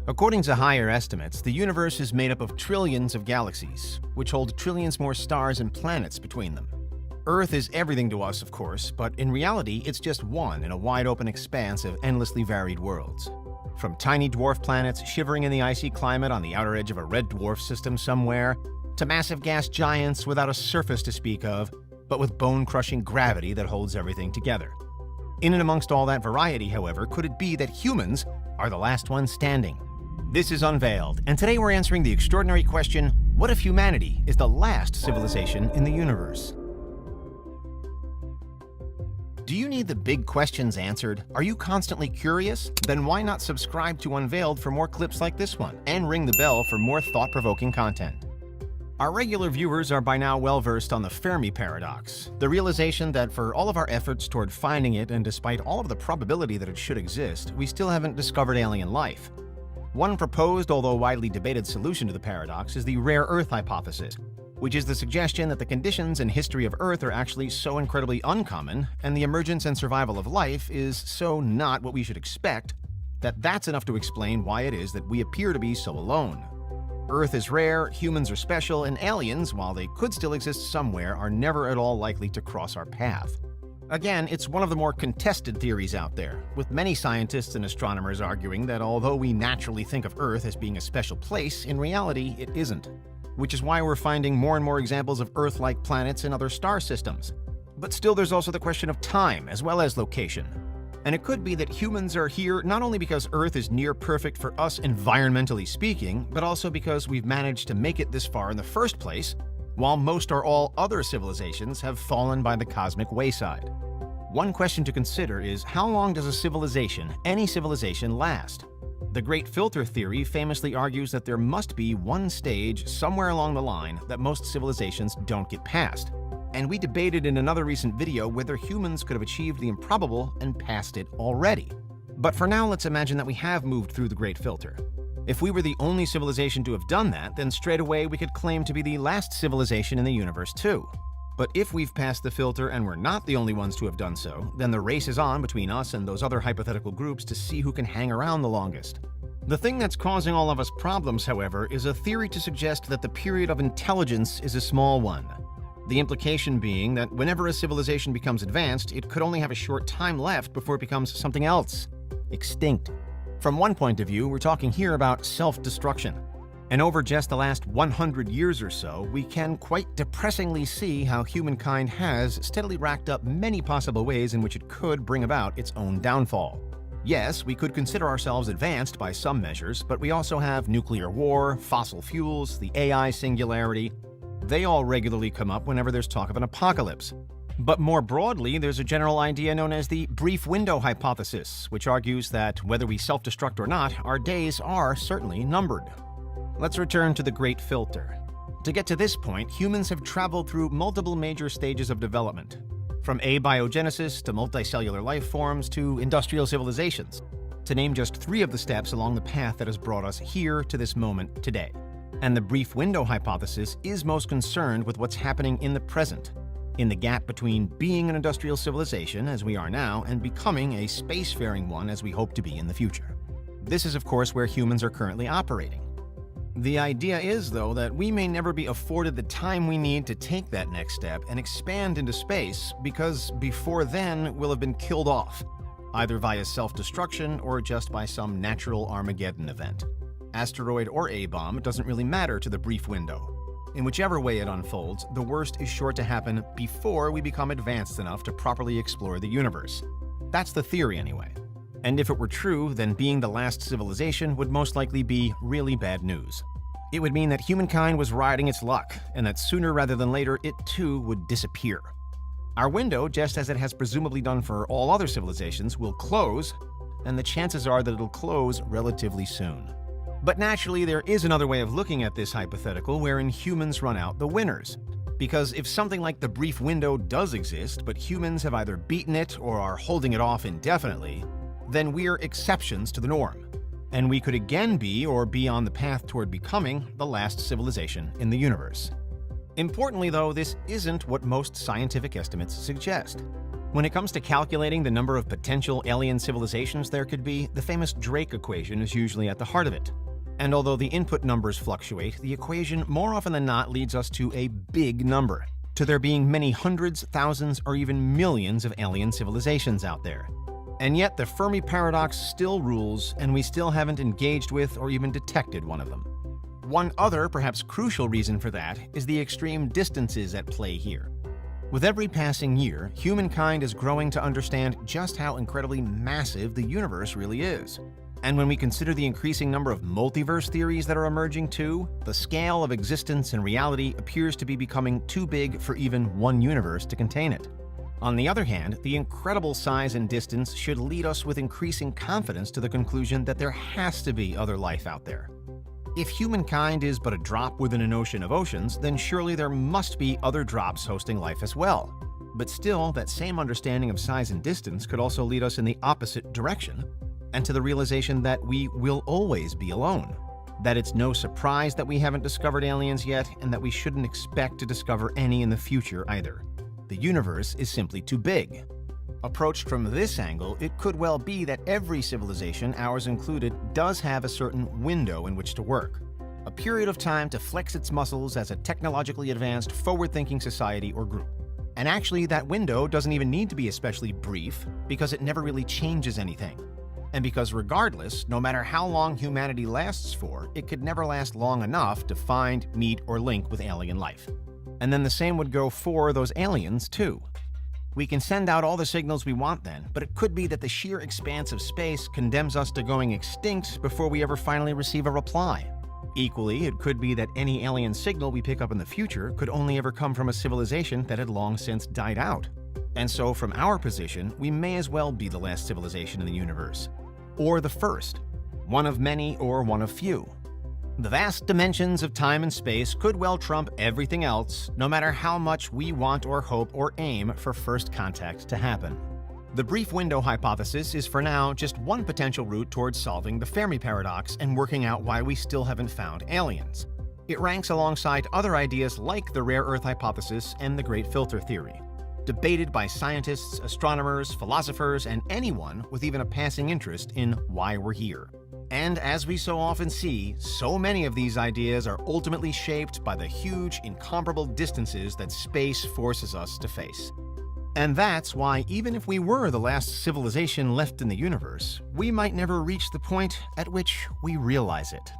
According to higher estimates, the universe is made up of trillions of galaxies, which hold trillions more stars and planets between them. Earth is everything to us, of course, but in reality, it's just one in a wide-open expanse of endlessly varied worlds. From tiny dwarf planets shivering in the icy climate on the outer edge of a red dwarf system somewhere, to massive gas giants without a surface to speak of, but with bone-crushing gravity that holds everything together. In and amongst all that variety, however, could it be that humans are the last ones standing? This is Unveiled, and today we're answering the extraordinary question, what if humanity is the last civilization in the universe? Do you need the big questions answered? Are you constantly curious? Then why not subscribe to Unveiled for more clips like this one, and ring the bell for more thought-provoking content. Our regular viewers are by now well-versed on the Fermi Paradox, the realization that for all of our efforts toward finding it and despite all of the probability that it should exist, we still haven't discovered alien life. One proposed, although widely debated solution to the paradox is the rare Earth hypothesis, which is the suggestion that the conditions and history of Earth are actually so incredibly uncommon, and the emergence and survival of life is so not what we should expect, that that's enough to explain why it is that we appear to be so alone. Earth is rare, humans are special, and aliens, while they could still exist somewhere, are never at all likely to cross our path. Again, it's one of the more contested theories out there, with many scientists and astronomers arguing that although we naturally think of Earth as being a special place, in reality it isn't. Which is why we're finding more and more examples of Earth-like planets in other star systems. But still there's also the question of time as well as location. And it could be that humans are here not only because Earth is near perfect for us environmentally speaking, but also because we've managed to make it this far in the first place, while most or all other civilizations have fallen by the cosmic wayside. One question to consider is, how long does a civilization, any civilization, last? The Great Filter theory famously argues that there must be one stage somewhere along the line that most civilizations don't get past. And we debated in another recent video whether humans could have achieved the improbable and passed it already. But for now, let's imagine that we have moved through the Great Filter. If we were the only civilization to have done that, then straight away we could claim to be the last civilization in the universe too. But if we've passed the filter and we're not the only ones to have done so, then the race is on between us and those other hypothetical groups to see who can hang around the longest. The thing that's causing all of us problems, however, is a theory to suggest that the period of intelligence is a small one. The implication being that whenever a civilization becomes advanced, it could only have a short time left before it becomes something else, extinct. From one point of view, we're talking here about self-destruction. And over just the last 100 years or so, we can quite depressingly see how humankind has steadily racked up many possible ways in which it could bring about its own downfall. Yes, we could consider ourselves advanced by some measures, but we also have nuclear war, fossil fuels, the AI singularity. They all regularly come up whenever there's talk of an apocalypse. But more broadly, there's a general idea known as the brief window hypothesis, which argues that whether we self-destruct or not, our days are certainly numbered. Let's return to the Great Filter. To get to this point, humans have traveled through multiple major stages of development, from abiogenesis to multicellular life forms to industrial civilizations, to name just 3 of the steps along the path that has brought us here to this moment today. And the brief window hypothesis is most concerned with what's happening in the present, in the gap between being an industrial civilization, as we are now, and becoming a spacefaring one as we hope to be in the future. This is, of course, where humans are currently operating. The idea is, though, that we may never be afforded the time we need to take that next step and expand into space, because before then we'll have been killed off, either via self-destruction or just by some natural Armageddon event. Asteroid or A-bomb doesn't really matter to the brief window. In whichever way it unfolds, the worst is sure to happen before we become advanced enough to properly explore the universe. That's the theory anyway. And if it were true, then being the last civilization would most likely be really bad news. It would mean that humankind was riding its luck, and that sooner rather than later, it too would disappear. Our window, just as it has presumably done for all other civilizations, will close, and the chances are that it'll close relatively soon. But naturally, there is another way of looking at this hypothetical wherein humans run out the winners. Because if something like the brief window does exist, but humans have either beaten it or are holding it off indefinitely, then we're exceptions to the norm. And we could again be, or be on the path toward becoming, the last civilization in the universe. Importantly, though, this isn't what most scientific estimates suggest. When it comes to calculating the number of potential alien civilizations there could be, the famous Drake equation is usually at the heart of it. And although the input numbers fluctuate, the equation more often than not leads us to a big number, to there being many hundreds, thousands, or even millions of alien civilizations out there. And yet the Fermi Paradox still rules, and we still haven't engaged with or even detected one of them. One other, perhaps crucial reason for that is the extreme distances at play here. With every passing year, humankind is growing to understand just how incredibly massive the universe really is. And when we consider the increasing number of multiverse theories that are emerging too, the scale of existence and reality appears to be becoming too big for even one universe to contain it. On the other hand, the incredible size and distance should lead us with increasing confidence to the conclusion that there has to be other life out there. If humankind is but a drop within an ocean of oceans, then surely there must be other drops hosting life as well. But still, that same understanding of size and distance could also lead us in the opposite direction, and to the realization that we will always be alone. That it's no surprise that we haven't discovered aliens yet, and that we shouldn't expect to discover any in the future either. The universe is simply too big. Approached from this angle, it could well be that every civilization, ours included, does have a certain window in which to work. A period of time to flex its muscles as a technologically advanced, forward-thinking society or group. And actually, that window doesn't even need to be especially brief, because it never really changes anything. And because regardless, no matter how long humanity lasts for, it could never last long enough to find, meet, or link with alien life. And then the same would go for those aliens, too. We can send out all the signals we want then, but it could be that the sheer expanse of space condemns us to going extinct before we ever finally receive a reply. Equally, it could be that any alien signal we pick up in the future could only ever come from a civilization that had long since died out. And so from our position, we may as well be the last civilization in the universe. Or the first. One of many or one of few. The vast dimensions of time and space could well trump everything else, no matter how much we want or hope or aim for first contact to happen. The brief window hypothesis is for now just one potential route towards solving the Fermi Paradox and working out why we still haven't found aliens. It ranks alongside other ideas like the rare Earth hypothesis and the Great Filter theory, debated by scientists, astronomers, philosophers, and anyone with even a passing interest in why we're here. And as we so often see, so many of these ideas are ultimately shaped by the huge, incomparable distances that space forces us to face. And that's why even if we were the last civilization left in the universe, we might never reach the point at which we realize it.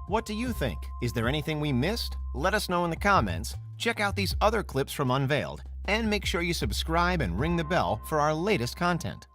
What do you think? Is there anything we missed? Let us know in the comments. Check out these other clips from Unveiled, and make sure you subscribe and ring the bell for our latest content.